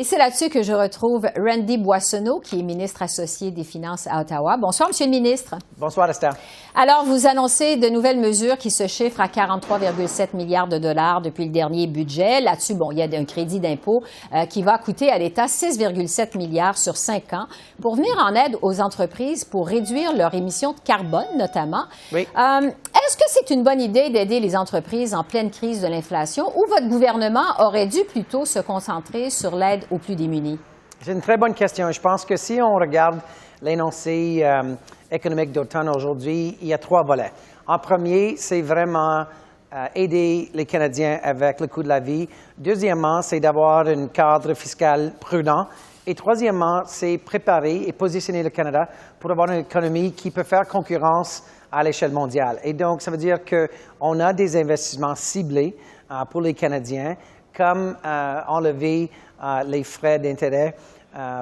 c'est là-dessus que je retrouve Randy Boissonnault, qui est ministre associé des Finances à Ottawa. Bonsoir, Monsieur le ministre. Bonsoir, Esther. Alors, vous annoncez de nouvelles mesures qui se chiffrent à 43,7 milliards de dollars depuis le dernier budget. Là-dessus, bon, il y a un crédit d'impôt qui va coûter à l'État 6,7 milliards sur 5 ans pour venir en aide aux entreprises pour réduire leurs émissions de carbone, notamment. Oui. Est-ce que c'est une bonne idée d'aider les entreprises en pleine crise de l'inflation ou votre gouvernement aurait dû plutôt se concentrer sur l'aide aux plus démunis? C'est une très bonne question. Je pense que si on regarde l'énoncé économique d'automne aujourd'hui, il y a 3 volets. En premier, c'est vraiment aider les Canadiens avec le coût de la vie. Deuxièmement, c'est d'avoir un cadre fiscal prudent. Et troisièmement, c'est préparer et positionner le Canada pour avoir une économie qui peut faire concurrence à l'échelle mondiale. Et donc, ça veut dire qu'on a des investissements ciblés pour les Canadiens, comme enlever les frais d'intérêt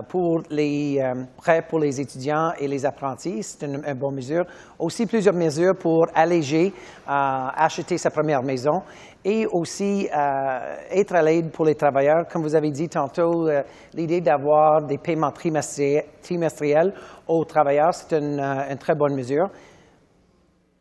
pour les prêts pour les étudiants et les apprentis. C'est une bonne mesure. Aussi, plusieurs mesures pour alléger, acheter sa première maison et aussi être à l'aide pour les travailleurs. Comme vous avez dit tantôt, l'idée d'avoir des paiements trimestriels aux travailleurs, c'est une très bonne mesure.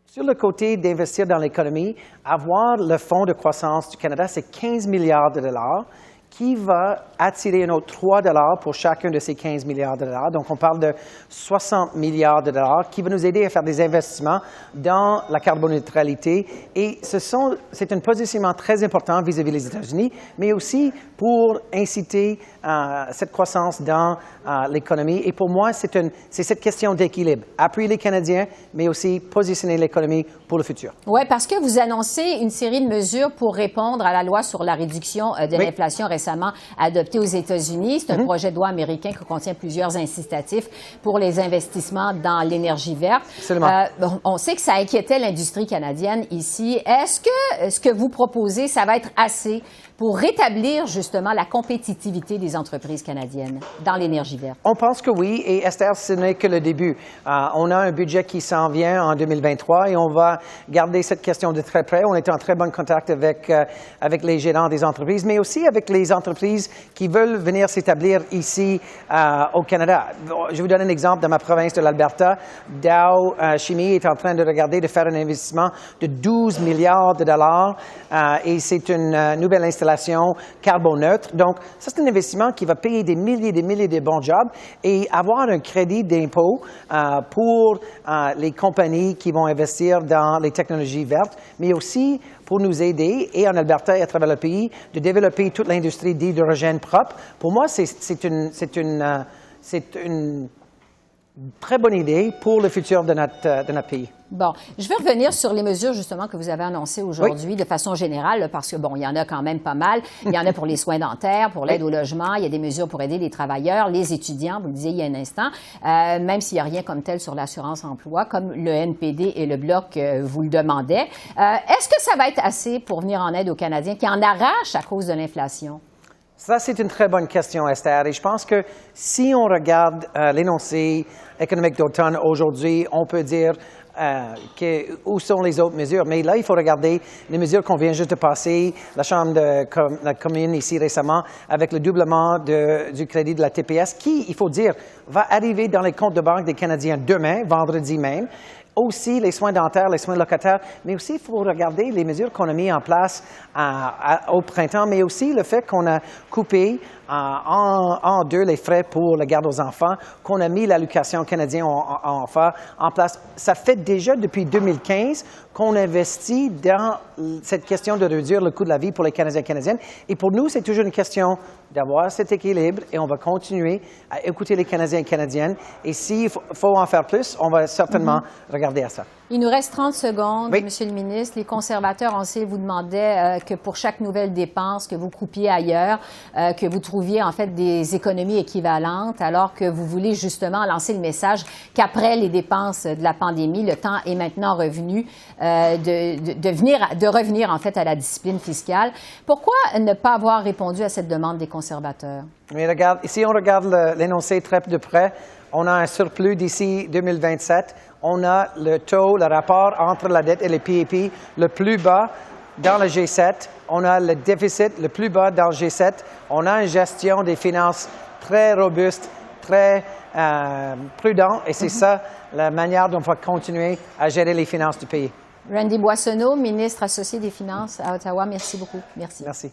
Sur le côté d'investir dans l'économie, avoir le Fonds de croissance du Canada, c'est 15 milliards de dollars qui va attirer un autre 3 $ pour chacun de ces 15 milliards de dollars. Donc, on parle de 60 milliards de dollars qui va nous aider à faire des investissements dans la carboneutralité. Et c'est un positionnement très important vis-à-vis des États-Unis, mais aussi pour inciter cette croissance dans l'économie. Et pour moi, c'est cette question d'équilibre. Appuyer les Canadiens, mais aussi positionner l'économie pour le futur. Oui, parce que vous annoncez une série de mesures pour répondre à la loi sur la réduction de l'inflation récemment adoptée aux États-Unis. C'est un projet de loi américain qui contient plusieurs incitatifs pour les investissements dans l'énergie verte. Absolument. On sait que ça inquiétait l'industrie canadienne ici. Est-ce que ce que vous proposez, ça va être assez pour rétablir justement la compétitivité des entreprises canadiennes dans l'énergie verte? On pense que oui, et Esther, ce n'est que le début. On a un budget qui s'en vient en 2023 et on va garder cette question de très près. On est en très bon contact avec les gérants des entreprises, mais aussi avec les entreprises qui veulent venir s'établir ici au Canada. Je vous donne un exemple dans ma province de l'Alberta. Dow Chimie est en train de regarder de faire un investissement de 12 milliards de dollars et c'est une nouvelle installation carboneutre. Donc, ça, c'est un investissement qui va payer des milliers de bons jobs et avoir un crédit d'impôt pour les compagnies qui vont investir dans les technologies vertes, mais aussi pour nous aider, et en Alberta et à travers le pays, de développer toute l'industrie d'hydrogène propre. Pour moi, c'est une très bonne idée pour le futur de notre pays. Bon, je vais revenir sur les mesures justement que vous avez annoncées aujourd'hui de façon générale, parce que bon, il y en a quand même pas mal. Il y en a pour les soins dentaires, pour l'aide au logement, il y a des mesures pour aider les travailleurs, les étudiants, vous le disiez il y a un instant, même s'il n'y a rien comme tel sur l'assurance-emploi, comme le NPD et le Bloc vous le demandaient. Est-ce que ça va être assez pour venir en aide aux Canadiens qui en arrachent à cause de l'inflation? Ça, c'est une très bonne question, Esther. Et je pense que si on regarde l'énoncé économique d'automne aujourd'hui, on peut dire où sont les autres mesures. Mais là, il faut regarder les mesures qu'on vient juste de passer, la Chambre de la commune ici récemment, avec le doublement du crédit de la TPS, qui, il faut dire, va arriver dans les comptes de banque des Canadiens demain, vendredi même. Aussi les soins dentaires, les soins locataires, mais aussi il faut regarder les mesures qu'on a mises en place au printemps, mais aussi le fait qu'on a coupé en deux les frais pour la garde aux enfants, qu'on a mis l'allocation canadienne en place. Ça fait déjà depuis 2015 qu'on investit dans cette question de réduire le coût de la vie pour les Canadiens et Canadiennes. Et pour nous, c'est toujours une question d'avoir cet équilibre et on va continuer à écouter les Canadiens et Canadiennes. Et s'il faut en faire plus, on va certainement regarder à ça. Il nous reste 30 secondes, oui. Monsieur le ministre. Les conservateurs, on sait, vous demandaient que pour chaque nouvelle dépense que vous coupiez ailleurs, que vous trouviez en fait des économies équivalentes, alors que vous voulez justement lancer le message qu'après les dépenses de la pandémie, le temps est maintenant revenu de revenir en fait à la discipline fiscale. Pourquoi ne pas avoir répondu à cette demande des conservateurs? Mais regarde, si on regarde l'énoncé très de près, on a un surplus d'ici 2027. On a le taux, le rapport entre la dette et les PIP le plus bas dans le G7. On a le déficit le plus bas dans le G7. On a une gestion des finances très robuste, très prudente. Et c'est ça la manière dont on va continuer à gérer les finances du pays. Randy Boissonnault, ministre associé des Finances à Ottawa, merci beaucoup. Merci. Merci.